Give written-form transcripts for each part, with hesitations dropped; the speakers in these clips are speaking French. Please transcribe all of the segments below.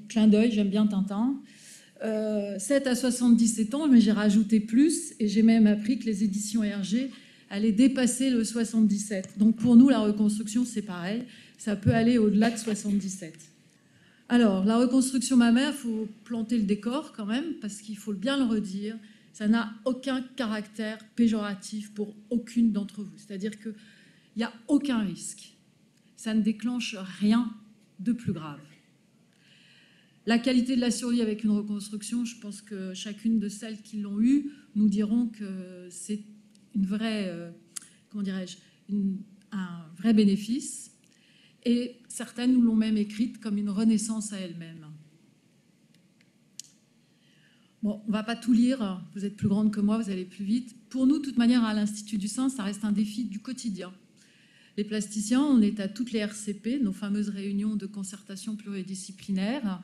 Clin d'œil, j'aime bien Tintin. 7 à 77 ans, mais j'ai rajouté plus et j'ai même appris que les éditions Hergé allaient dépasser le 77. Donc pour nous, la reconstruction, c'est pareil. Ça peut aller au-delà de 77. Alors, la reconstruction mammaire, il faut planter le décor quand même, parce qu'il faut bien le redire, ça n'a aucun caractère péjoratif pour aucune d'entre vous. C'est-à-dire qu'il n'y a aucun risque. Ça ne déclenche rien de plus grave. La qualité de la survie avec une reconstruction, je pense que chacune de celles qui l'ont eue nous diront que c'est une vraie, un vrai bénéfice. Et certaines nous l'ont même écrite comme une renaissance à elles-mêmes. Bon, on ne va pas tout lire, vous êtes plus grande que moi, vous allez plus vite. Pour nous, de toute manière, à l'Institut du Sein, ça reste un défi du quotidien. Les plasticiens, on est à toutes les RCP, nos fameuses réunions de concertation pluridisciplinaire,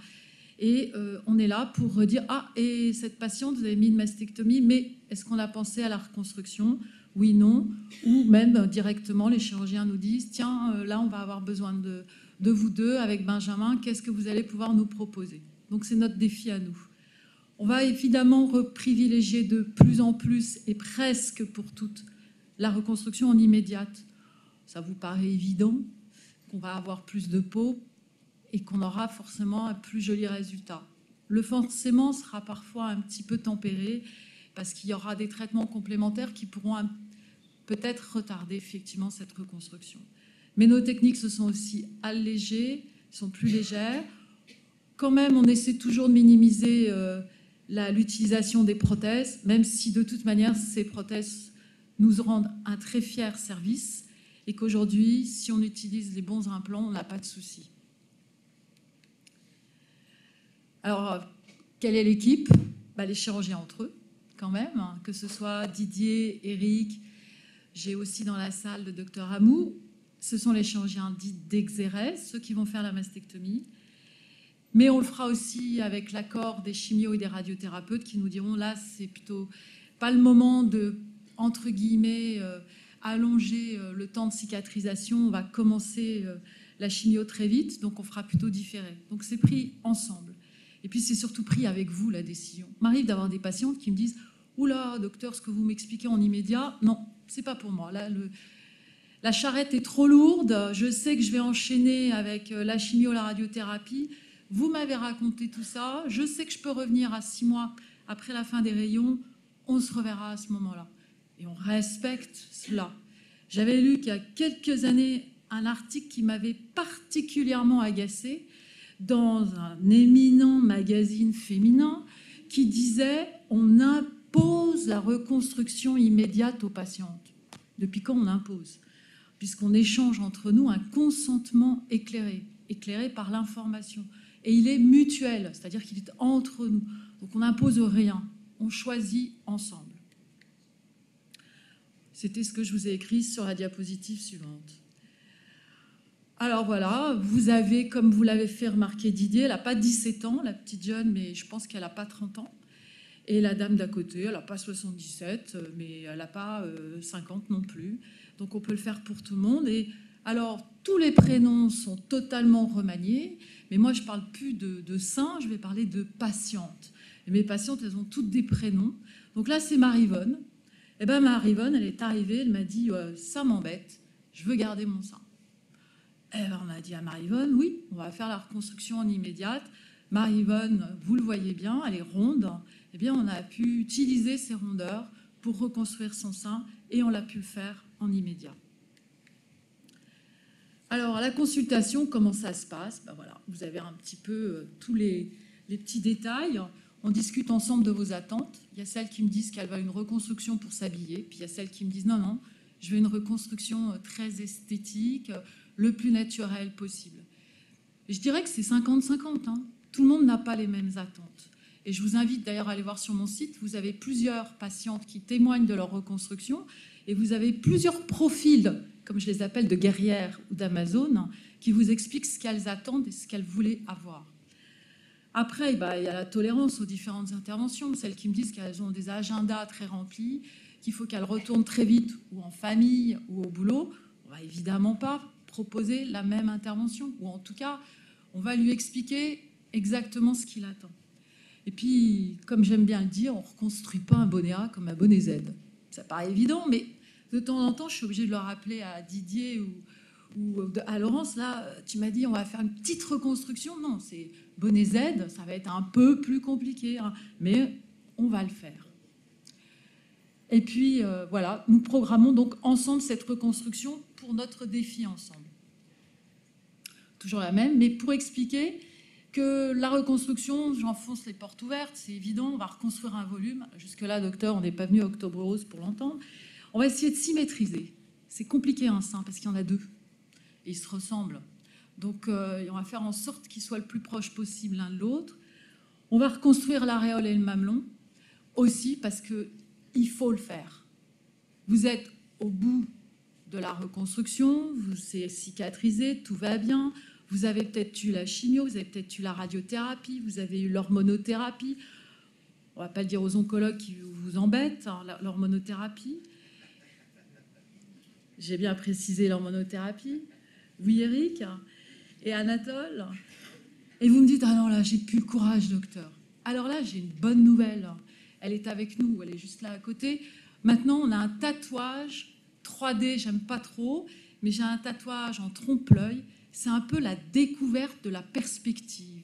et on est là pour redire « Ah, et cette patiente, vous avez mis une mastectomie, mais est-ce qu'on a pensé à la reconstruction ? Oui, non ». Ou même directement, les chirurgiens nous disent « Tiens, là, on va avoir besoin de vous deux avec Benjamin, qu'est-ce que vous allez pouvoir nous proposer ?» Donc c'est notre défi à nous. On va évidemment privilégier de plus en plus, et presque pour toutes, la reconstruction en immédiate. Ça vous paraît évident qu'on va avoir plus de peau et qu'on aura forcément un plus joli résultat. Le forcément sera parfois un petit peu tempéré parce qu'il y aura des traitements complémentaires qui pourront peut-être retarder effectivement cette reconstruction. Mais nos techniques se sont aussi allégées, sont plus légères. Quand même, on essaie toujours de minimiser l'utilisation des prothèses, même si de toute manière, ces prothèses nous rendent un très fier service et qu'aujourd'hui, si on utilise les bons implants, on n'a pas de souci. Alors, quelle est l'équipe ? Les chirurgiens entre eux, quand même, hein, que ce soit Didier, Eric, j'ai aussi dans la salle le docteur Amou. Ce sont les chirurgiens dits d'exérèse, ceux qui vont faire la mastectomie. Mais on le fera aussi avec l'accord des chimios et des radiothérapeutes qui nous diront là, c'est plutôt pas le moment de, entre guillemets, allonger le temps de cicatrisation. On va commencer la chimio très vite, donc on fera plutôt différé. Donc c'est pris ensemble. Et puis c'est surtout pris avec vous, la décision. Il m'arrive d'avoir des patientes qui me disent « Oula, docteur, ce que vous m'expliquez en immédiat, non, c'est pas pour moi. Là, la charrette est trop lourde, je sais que je vais enchaîner avec la chimio, la radiothérapie. Vous m'avez raconté tout ça, je sais que je peux revenir à 6 mois après la fin des rayons, on se reverra à ce moment-là. » Et on respecte cela. J'avais lu qu'il y a quelques années un article qui m'avait particulièrement agacée dans un éminent magazine féminin qui disait « On impose la reconstruction immédiate aux patientes ». Depuis quand on impose ? Puisqu'on échange entre nous un consentement éclairé, éclairé par l'information. Et il est mutuel, c'est-à-dire qu'il est entre nous. Donc on n'impose rien, on choisit ensemble. C'était ce que je vous ai écrit sur la diapositive suivante. Alors voilà, vous avez, comme vous l'avez fait remarquer Didier, elle n'a pas 17 ans, la petite jeune, mais je pense qu'elle n'a pas 30 ans. Et la dame d'à côté, elle n'a pas 77, mais elle n'a pas 50 non plus. Donc on peut le faire pour tout le monde. Et alors, tous les prénoms sont totalement remaniés, mais moi je ne parle plus de sein, je vais parler de patientes. Et mes patientes, elles ont toutes des prénoms. Donc là, c'est Marie-Vonne. Et bien Marie-Vonne, elle est arrivée, elle m'a dit « Ça m'embête, je veux garder mon sein ». Et ben, on a dit à Marie-Vonne, oui, on va faire la reconstruction en immédiate. Marie-Vonne, vous le voyez bien, elle est ronde. Eh bien, on a pu utiliser ces rondeurs pour reconstruire son sein et on l'a pu le faire en immédiat. Alors, à la consultation, comment ça se passe ? Ben voilà, vous avez un petit peu tous les petits détails. On discute ensemble de vos attentes. Il y a celles qui me disent qu'elles veulent une reconstruction pour s'habiller, puis il y a celles qui me disent non, je veux une reconstruction très esthétique, le plus naturel possible. Et je dirais que c'est 50-50. Hein. Tout le monde n'a pas les mêmes attentes. Et je vous invite d'ailleurs à aller voir sur mon site. Vous avez plusieurs patientes qui témoignent de leur reconstruction et vous avez plusieurs profils, comme je les appelle, de guerrières ou d'Amazones, qui vous expliquent ce qu'elles attendent et ce qu'elles voulaient avoir. Après, il y a la tolérance aux différentes interventions. Celles qui me disent qu'elles ont des agendas très remplis, qu'il faut qu'elles retournent très vite ou en famille ou au boulot, on ne va évidemment pas proposer la même intervention. Ou en tout cas, on va lui expliquer exactement ce qu'il attend. Et puis, comme j'aime bien le dire, on ne reconstruit pas un bonnet A comme un bonnet Z. Ça paraît évident, mais de temps en temps, je suis obligée de le rappeler à Didier ou à Laurence. Là, tu m'as dit, on va faire une petite reconstruction. Non, c'est bonnet Z, ça va être un peu plus compliqué, hein, mais on va le faire. Et puis, voilà, nous programmons donc ensemble cette reconstruction pour notre défi ensemble. Toujours la même, mais pour expliquer que la reconstruction, j'enfonce les portes ouvertes, c'est évident, on va reconstruire un volume. Jusque-là, docteur, on n'est pas venu à Octobre Rose pour l'entendre. On va essayer de symétriser. C'est compliqué un sein parce qu'il y en a deux. Et ils se ressemblent. Donc, on va faire en sorte qu'ils soient le plus proches possible l'un de l'autre. On va reconstruire l'aréole et le mamelon aussi parce qu'il faut le faire. Vous êtes au bout de la reconstruction, vous êtes cicatrisé, tout va bien. Vous avez peut-être eu la chimio, vous avez peut-être eu la radiothérapie, vous avez eu l'hormonothérapie. On ne va pas le dire aux oncologues qui vous embêtent, hein, l'hormonothérapie. J'ai bien précisé l'hormonothérapie. Oui, Eric et Anatole. Et vous me dites, ah non, là, j'ai plus le courage, docteur. Alors là, j'ai une bonne nouvelle. Elle est avec nous, elle est juste là à côté. Maintenant, on a un tatouage 3D, j'aime pas trop, mais j'ai un tatouage en trompe-l'œil. C'est un peu la découverte de la perspective,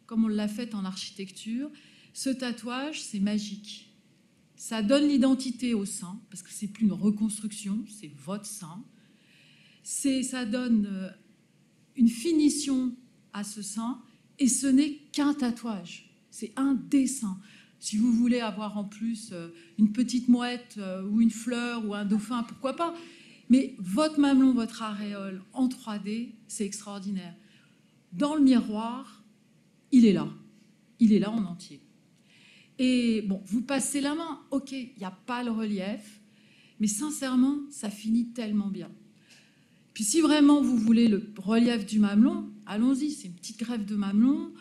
comme on l'a fait en architecture. Ce tatouage, c'est magique. Ça donne l'identité au sein, parce que c'est plus une reconstruction, c'est votre sein. Ça donne une finition à ce sein, et ce n'est qu'un tatouage, c'est un dessin. Si vous voulez avoir en plus une petite mouette ou une fleur ou un dauphin, pourquoi pas ? Mais votre mamelon, votre aréole en 3D, c'est extraordinaire. Dans le miroir, il est là. Il est là en entier. Et bon, vous passez la main, ok, il n'y a pas le relief, mais sincèrement, ça finit tellement bien. Puis si vraiment vous voulez le relief du mamelon, allons-y, c'est une petite greffe de mamelon.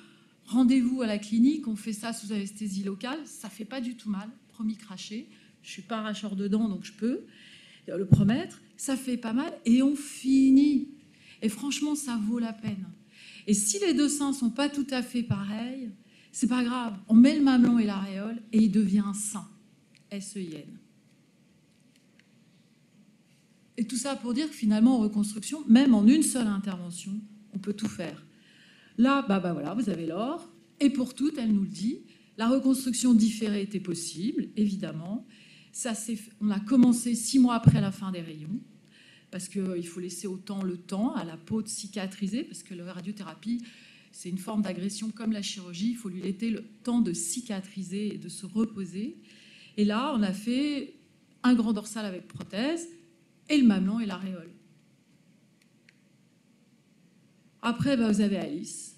Rendez-vous à la clinique, on fait ça sous anesthésie locale, ça ne fait pas du tout mal, promis craché. Je ne suis pas arracheur de dents, donc je peux le promettre. Ça fait pas mal et on finit. Et franchement, ça vaut la peine. Et si les deux seins ne sont pas tout à fait pareils, c'est pas grave. On met le mamelon et l'aréole et il devient un sein. S-E-I-N. Et tout ça pour dire que finalement, en reconstruction, même en une seule intervention, on peut tout faire. Là, voilà, vous avez l'or. Et pour toutes, elle nous le dit, la reconstruction différée était possible, évidemment. On a commencé 6 mois après la fin des rayons, parce qu'il faut laisser autant le temps à la peau de cicatriser, parce que la radiothérapie, c'est une forme d'agression comme la chirurgie. Il faut lui laisser le temps de cicatriser et de se reposer. Et là, on a fait un grand dorsal avec prothèse, et le mamelon et l'aréole. Après, vous avez Alice.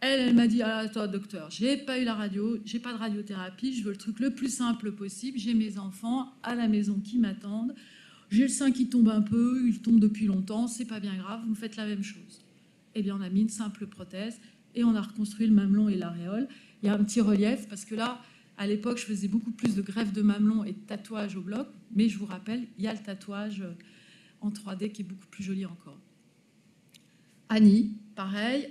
Elle m'a dit, ah, attends, docteur, j'ai pas eu la radio, j'ai pas de radiothérapie, je veux le truc le plus simple possible, j'ai mes enfants à la maison qui m'attendent, j'ai le sein qui tombe un peu, il tombe depuis longtemps, c'est pas bien grave, vous me faites la même chose. Eh bien, on a mis une simple prothèse et on a reconstruit le mamelon et l'aréole. Il y a un petit relief, parce que là, à l'époque, je faisais beaucoup plus de greffe de mamelon et de tatouage au bloc, mais je vous rappelle, il y a le tatouage en 3D qui est beaucoup plus joli encore. Annie, pareil.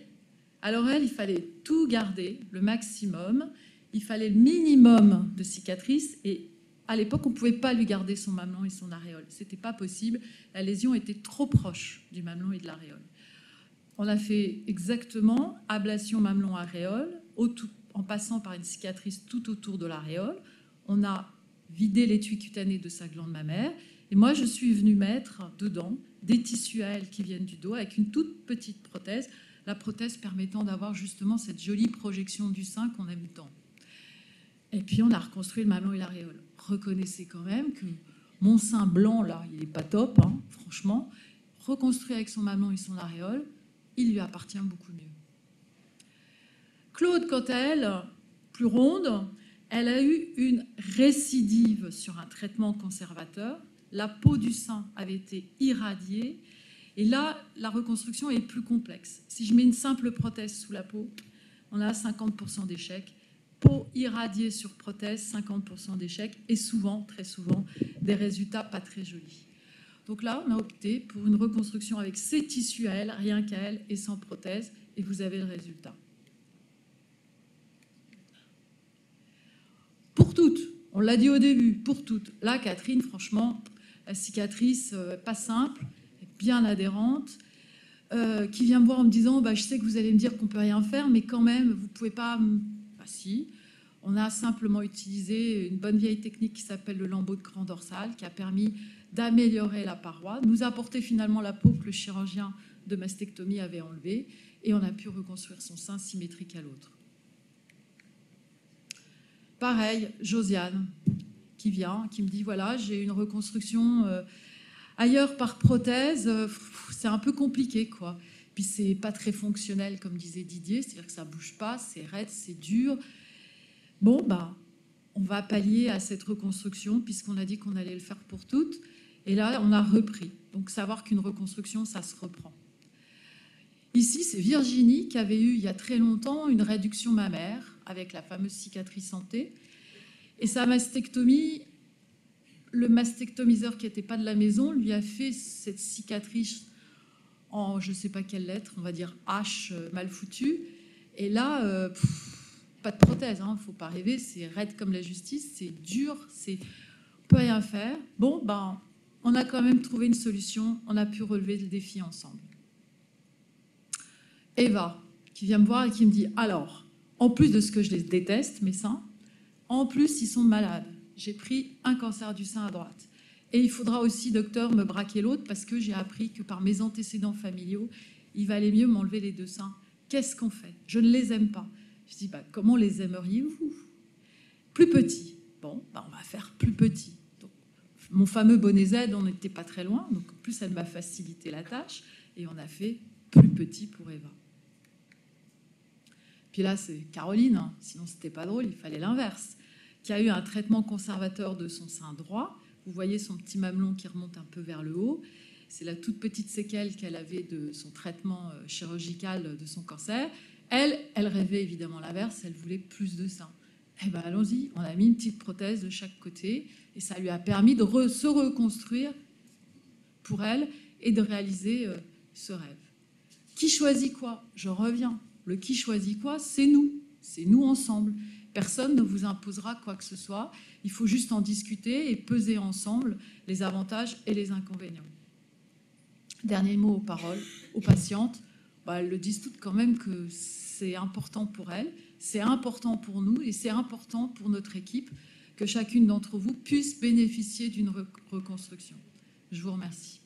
Alors elle, il fallait tout garder, le maximum. Il fallait le minimum de cicatrices. Et à l'époque, on ne pouvait pas lui garder son mamelon et son aréole. Ce n'était pas possible. La lésion était trop proche du mamelon et de l'aréole. On a fait exactement ablation mamelon-aréole en passant par une cicatrice tout autour de l'aréole. On a vidé l'étui cutané de sa glande mammaire. Et moi, je suis venue mettre dedans des tissus à elle qui viennent du dos avec une toute petite prothèse, la prothèse permettant d'avoir justement cette jolie projection du sein qu'on aime tant. Et puis, on a reconstruit le mamelon et l'aréole. Reconnaissez quand même que mon sein blanc, là, il n'est pas top, hein, franchement. Reconstruit avec son mamelon et son aréole, il lui appartient beaucoup mieux. Claude, quant à elle, plus ronde, elle a eu une récidive sur un traitement conservateur. La peau du sein avait été irradiée. Et là, la reconstruction est plus complexe. Si je mets une simple prothèse sous la peau, on a 50% d'échecs. Peau irradiée sur prothèse, 50% d'échecs. Et souvent, très souvent, des résultats pas très jolis. Donc là, on a opté pour une reconstruction avec ses tissus à elle, rien qu'à elle, et sans prothèse. Et vous avez le résultat. Pour toutes, on l'a dit au début, pour toutes. Là, Catherine, franchement, la cicatrice, pas simple, bien adhérente, qui vient me voir en me disant je sais que vous allez me dire qu'on ne peut rien faire, mais quand même, vous ne pouvez pas... Bah si, on a simplement utilisé une bonne vieille technique qui s'appelle le lambeau de cran dorsal, qui a permis d'améliorer la paroi, nous apporter finalement la peau que le chirurgien de mastectomie avait enlevée, et on a pu reconstruire son sein symétrique à l'autre. Pareil, Josiane, qui vient, qui me dit, voilà, j'ai une reconstruction ailleurs par prothèse, c'est un peu compliqué, quoi. Puis c'est pas très fonctionnel, comme disait Didier, c'est-à-dire que ça bouge pas, c'est raide, c'est dur. Bon, on va pallier à cette reconstruction, puisqu'on a dit qu'on allait le faire pour toutes. Et là, on a repris. Donc, savoir qu'une reconstruction, ça se reprend. Ici, c'est Virginie qui avait eu, il y a très longtemps, une réduction mammaire avec la fameuse cicatrice santé. Et sa mastectomie, le mastectomiseur qui n'était pas de la maison lui a fait cette cicatrice en je ne sais pas quelle lettre, on va dire H mal foutue. Et là, pas de prothèse, hein, faut pas rêver, c'est raide comme la justice, c'est dur, on peut rien faire. Bon, on a quand même trouvé une solution, on a pu relever le défi ensemble. Eva, qui vient me voir et qui me dit, alors, en plus de ce que je les déteste, mes seins, en plus, ils sont malades. J'ai pris un cancer du sein à droite. Et il faudra aussi, docteur, me braquer l'autre parce que j'ai appris que par mes antécédents familiaux, il valait mieux m'enlever les deux seins. Qu'est-ce qu'on fait? Je ne les aime pas. Je dis, comment les aimeriez-vous? Plus petits. Bon, on va faire plus petits. Donc, mon fameux bonnet Z, on n'était pas très loin. Donc, en plus, elle m'a facilité la tâche. Et on a fait plus petit pour Eva. Puis là, c'est Caroline, hein, sinon c'était pas drôle, il fallait l'inverse, qui a eu un traitement conservateur de son sein droit. Vous voyez son petit mamelon qui remonte un peu vers le haut. C'est la toute petite séquelle qu'elle avait de son traitement chirurgical de son cancer. Elle rêvait évidemment l'inverse, elle voulait plus de seins. Eh bien, allons-y, on a mis une petite prothèse de chaque côté et ça lui a permis de se reconstruire pour elle et de réaliser ce rêve. Qui choisit quoi? Je reviens. Le qui choisit quoi, c'est nous ensemble. Personne ne vous imposera quoi que ce soit. Il faut juste en discuter et peser ensemble les avantages et les inconvénients. Dernier mot aux paroles, aux patientes. Elles le disent toutes quand même que c'est important pour elles, c'est important pour nous et c'est important pour notre équipe que chacune d'entre vous puisse bénéficier d'une reconstruction. Je vous remercie.